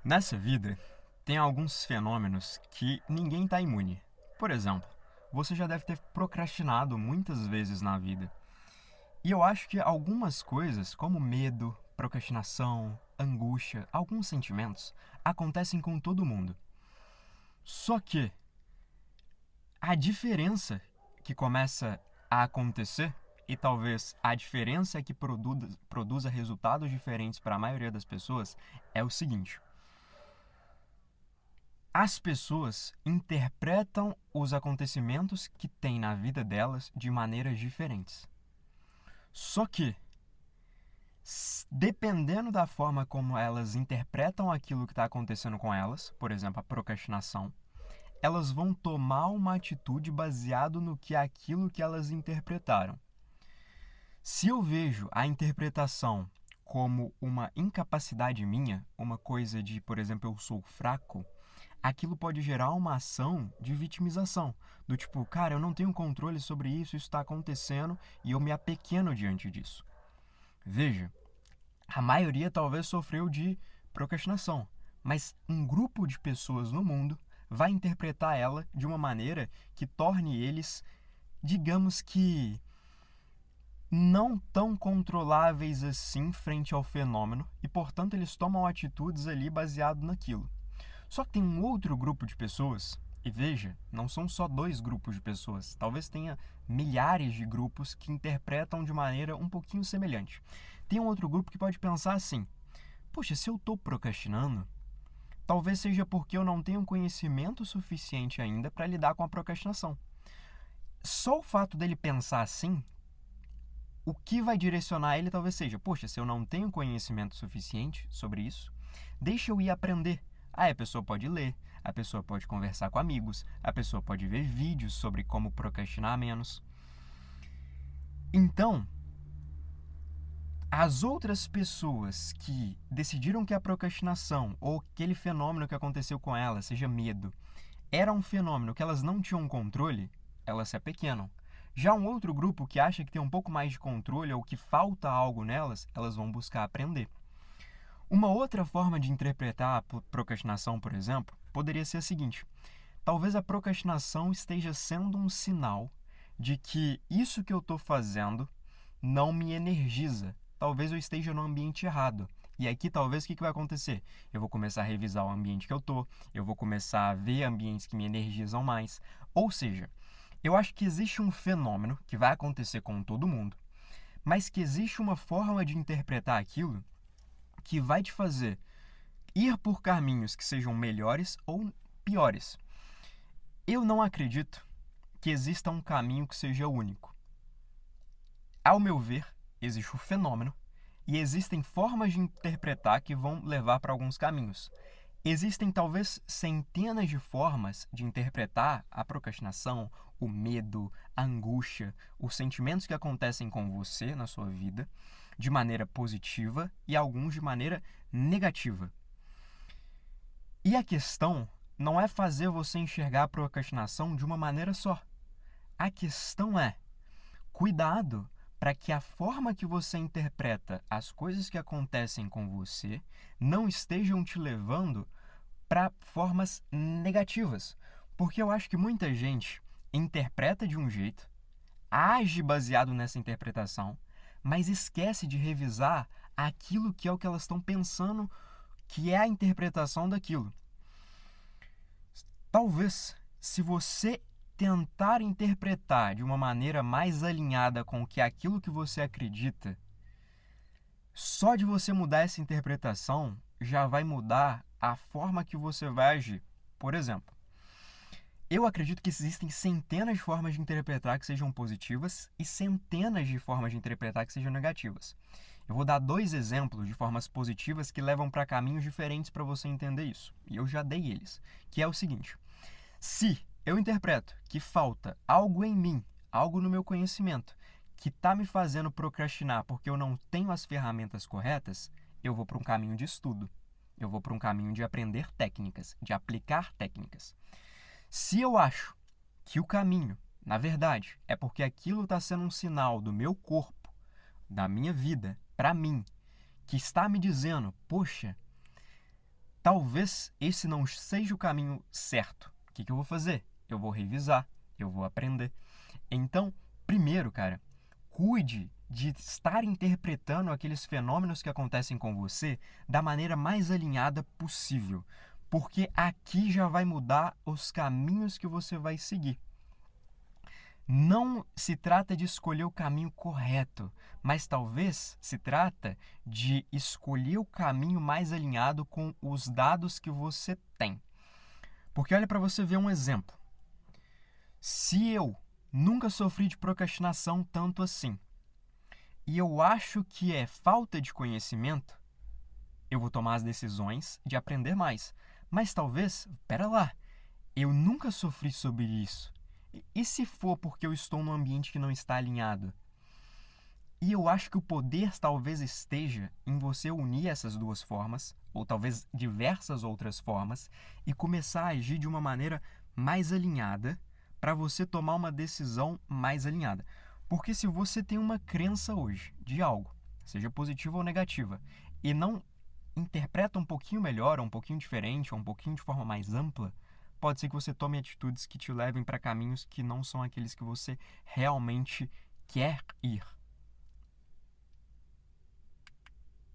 Nessa vida, tem alguns fenômenos que ninguém está imune. Por exemplo, você já deve ter procrastinado muitas vezes na vida. E eu acho que algumas coisas, como medo, procrastinação, angústia, alguns sentimentos, acontecem com todo mundo. Só que a diferença que começa a acontecer, e talvez a diferença que produza resultados diferentes para a maioria das pessoas, é o seguinte: as pessoas interpretam os acontecimentos que têm na vida delas de maneiras diferentes. Só que, dependendo da forma como elas interpretam aquilo que está acontecendo com elas, por exemplo, a procrastinação, elas vão tomar uma atitude baseado no que é aquilo que elas interpretaram. Se eu vejo a interpretação como uma incapacidade minha, uma coisa de, por exemplo, eu sou fraco, aquilo pode gerar uma ação de vitimização. Do tipo, cara, eu não tenho controle sobre isso está acontecendo e eu me apequeno diante disso. Veja, a maioria talvez sofreu de procrastinação, mas um grupo de pessoas no mundo vai interpretar ela de uma maneira que torne eles, digamos que, não tão controláveis assim frente ao fenômeno e, portanto, eles tomam atitudes ali baseado naquilo. Só que tem um outro grupo de pessoas, e veja, não são só dois grupos de pessoas, talvez tenha milhares de grupos que interpretam de maneira um pouquinho semelhante. Tem um outro grupo que pode pensar assim: poxa, se eu estou procrastinando, talvez seja porque eu não tenho conhecimento suficiente ainda para lidar com a procrastinação. Só o fato dele pensar assim, o que vai direcionar ele talvez seja: poxa, se eu não tenho conhecimento suficiente sobre isso, deixa eu ir aprender. Aí a pessoa pode ler, a pessoa pode conversar com amigos, a pessoa pode ver vídeos sobre como procrastinar menos. Então, as outras pessoas que decidiram que a procrastinação ou aquele fenômeno que aconteceu com elas, seja medo, era um fenômeno que elas não tinham controle, elas se apequenam. Já um outro grupo que acha que tem um pouco mais de controle ou que falta algo nelas, elas vão buscar aprender. Uma outra forma de interpretar a procrastinação, por exemplo, poderia ser a seguinte: talvez a procrastinação esteja sendo um sinal de que isso que eu estou fazendo não me energiza. Talvez eu esteja no ambiente errado. E aqui, talvez, o que vai acontecer? Eu vou começar a revisar o ambiente que eu estou, eu vou começar a ver ambientes que me energizam mais. Ou seja, eu acho que existe um fenômeno que vai acontecer com todo mundo, mas que existe uma forma de interpretar aquilo que vai te fazer ir por caminhos que sejam melhores ou piores. Eu não acredito que exista um caminho que seja único. Ao meu ver, existe o fenômeno e existem formas de interpretar que vão levar para alguns caminhos. Existem talvez centenas de formas de interpretar a procrastinação, o medo, a angústia, os sentimentos que acontecem com você na sua vida, de maneira positiva e alguns de maneira negativa. E a questão não é fazer você enxergar a procrastinação de uma maneira só. A questão é: cuidado para que a forma que você interpreta as coisas que acontecem com você não estejam te levando para formas negativas. Porque eu acho que muita gente interpreta de um jeito, age baseado nessa interpretação, mas esquece de revisar aquilo que é o que elas estão pensando que é a interpretação daquilo. Talvez, se você tentar interpretar de uma maneira mais alinhada com o que é aquilo que você acredita, só de você mudar essa interpretação já vai mudar a forma que você vai agir. Por exemplo, eu acredito que existem centenas de formas de interpretar que sejam positivas e centenas de formas de interpretar que sejam negativas. Eu vou dar dois exemplos de formas positivas que levam para caminhos diferentes para você entender isso. E eu já dei eles, que é o seguinte: se eu interpreto que falta algo em mim, algo no meu conhecimento, que está me fazendo procrastinar porque eu não tenho as ferramentas corretas, eu vou para um caminho de estudo. Eu vou para um caminho de aprender técnicas, de aplicar técnicas. Se eu acho que o caminho, na verdade, é porque aquilo está sendo um sinal do meu corpo, da minha vida, para mim, que está me dizendo: poxa, talvez esse não seja o caminho certo. O que eu vou fazer? Eu vou revisar, eu vou aprender. Então, primeiro, cara, cuide de estar interpretando aqueles fenômenos que acontecem com você da maneira mais alinhada possível, porque aqui já vai mudar os caminhos que você vai seguir. Não se trata de escolher o caminho correto, mas talvez se trata de escolher o caminho mais alinhado com os dados que você tem. Porque olha para você ver um exemplo. Se eu nunca sofri de procrastinação tanto assim, e eu acho que é falta de conhecimento, eu vou tomar as decisões de aprender mais. Mas talvez, pera lá, eu nunca sofri sobre isso. E se for porque eu estou num ambiente que não está alinhado? E eu acho que o poder talvez esteja em você unir essas duas formas, ou talvez diversas outras formas, e começar a agir de uma maneira mais alinhada para você tomar uma decisão mais alinhada. Porque se você tem uma crença hoje de algo, seja positiva ou negativa, e não interpreta um pouquinho melhor, ou um pouquinho diferente, ou um pouquinho de forma mais ampla, pode ser que você tome atitudes que te levem para caminhos que não são aqueles que você realmente quer ir.